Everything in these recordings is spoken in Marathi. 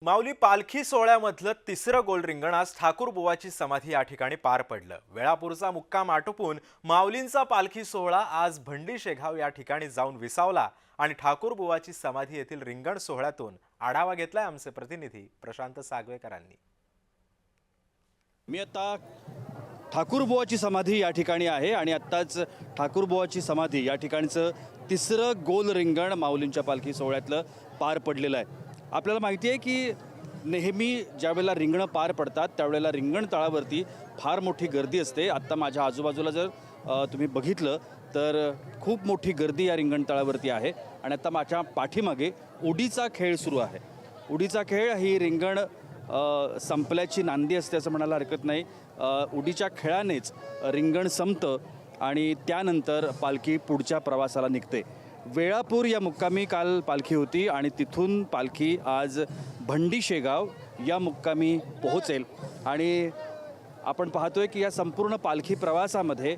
माऊली पालखी सोहळ्यामधलं तिसरं गोल रिंगण आज ठाकूरबुवाची समाधी या ठिकाणी पार पडलं। वेळापूरचा मुक्काम आटोपून माऊलींचा पालखी सोहळा आज भंडी शेगाव या ठिकाणी जाऊन विसावला आणि ठाकूरबुवाची समाधी येथील रिंगण सोहळ्यातून आढावा घेतलाय आमचे प्रतिनिधी प्रशांत सागवेकरांनी। मी आता ठाकूरबुवाची समाधी या ठिकाणी आहे आणि आत्ताच ठाकूरबुवाची समाधी या ठिकाणचं तिसरं गोल रिंगण माऊलींच्या पालखी सोहळ्यातलं पार पडलेलं आहे। आपल्याला माहिती आहे की नेहमी ज्यावेळेला रिंगणं पार पडतात त्यावेळेला रिंगण तळावरती फार मोठी गर्दी असते। आत्ता माझ्या आजूबाजूला जर तुम्ही बघितलं तर खूप मोठी गर्दी या रिंगण तळावरती आहे आणि आता माझ्या पाठीमागे उडीचा खेळ सुरू आहे। उडीचा खेळ ही रिंगण संपल्याची नांदी असते असं म्हणायला हरकत नाही। उडीच्या खेळानेच रिंगण संपतं आणि त्यानंतर पालखी पुढच्या प्रवासाला निघते। वेळापूर या मुक्कामी काल पालखी होती आणि तिथून पालखी आज भंडी शेगाव या मुक्कामी पोहोचेल आणि आपण पाहतोय की या संपूर्ण पालखी प्रवासामध्ये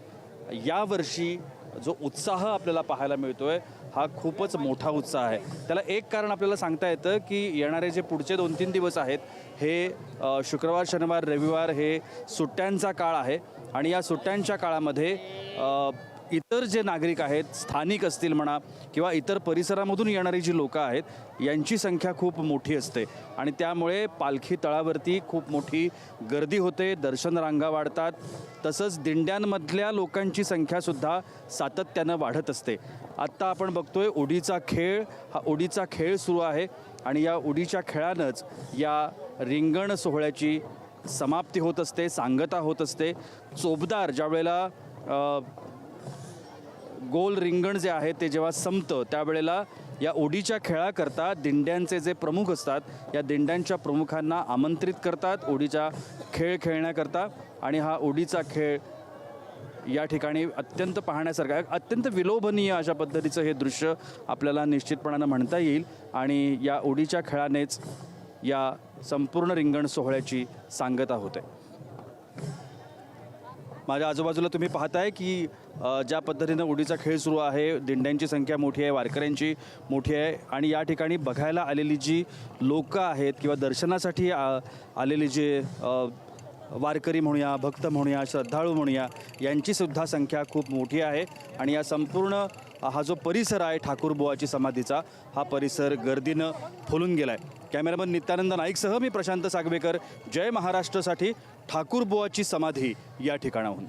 यावर्षी जो उत्साह आपल्याला पाहायला मिळतोय हा खूपच मोठा उत्साह आहे। त्याला एक कारण आपल्याला सांगता येतं की येणारे जे पुढचे 2-3 दिवस आहेत हे शुक्रवार शनिवार रविवार हे सुट्ट्यांचा काळ आहे आणि या सुट्ट्यांच्या काळामध्ये इतर जे नागरिक आहेत स्थानिक असतील म्हणा किंवा इतर परिसरामधून येणारी जी लोकं आहेत यांची संख्या खूप मोठी असते आणि त्यामुळे पालखी तळावरती खूप मोठी गर्दी होते, दर्शन रांगा वाढतात, तसंच दिंड्यांमधल्या लोकांची संख्यासुद्धा सातत्यानं वाढत असते। आत्ता आपण बघतोय उडीचा खेळ, हा उडीचा खेळ सुरू आहे आणि या उडीच्या खेळानंच या रिंगण सोहळ्याची समाप्ती होत असते, सांगता होत असते। चोपदार ज्या वेळेला गोल रिंगण जे आहे ते जेव्हा संपतं त्यावेळेला या ओढीच्या खेळाकरता दिंड्यांचे जे प्रमुख असतात या दिंड्यांच्या प्रमुखांना आमंत्रित करतात ओढीचा खेळ खेळण्याकरता आणि हा ओढीचा खेळ या ठिकाणी अत्यंत पाहण्यासारखं आहे। अत्यंत विलोभनीय अशा पद्धतीचं हे दृश्य आपल्याला निश्चितपणानं म्हणता येईल आणि या ओढीच्या खेळानेच या संपूर्ण रिंगण सोहळ्याची सांगता होते। माझ्या आजूबाजूला तुम्ही पाहताय की ज्या पद्धतीनं उडीचा खेळ सुरू आहे, दिंड्यांची संख्या मोठी आहे, वारकऱ्यांची मोठी आहे आणि या ठिकाणी बघायला आलेली जी लोकं आहेत किंवा दर्शनासाठी आलेली जे वारकरी म्हणूया, भक्त म्हणूया, श्रद्धाळू म्हणूया यांचीसुद्धा संख्या खूप मोठी आहे आणि या संपूर्ण हा जो परिसर आहे ठाकूरबुवाची समाधीचा हा परिसर गर्दीनं फुलून गेला आहे। कॅमेरामन नित्यानंद नाईकसह मी प्रशांत सागवेकर, जय महाराष्ट्रसाठी ठाकूरबुवाची समाधी या ठिकाणाहून।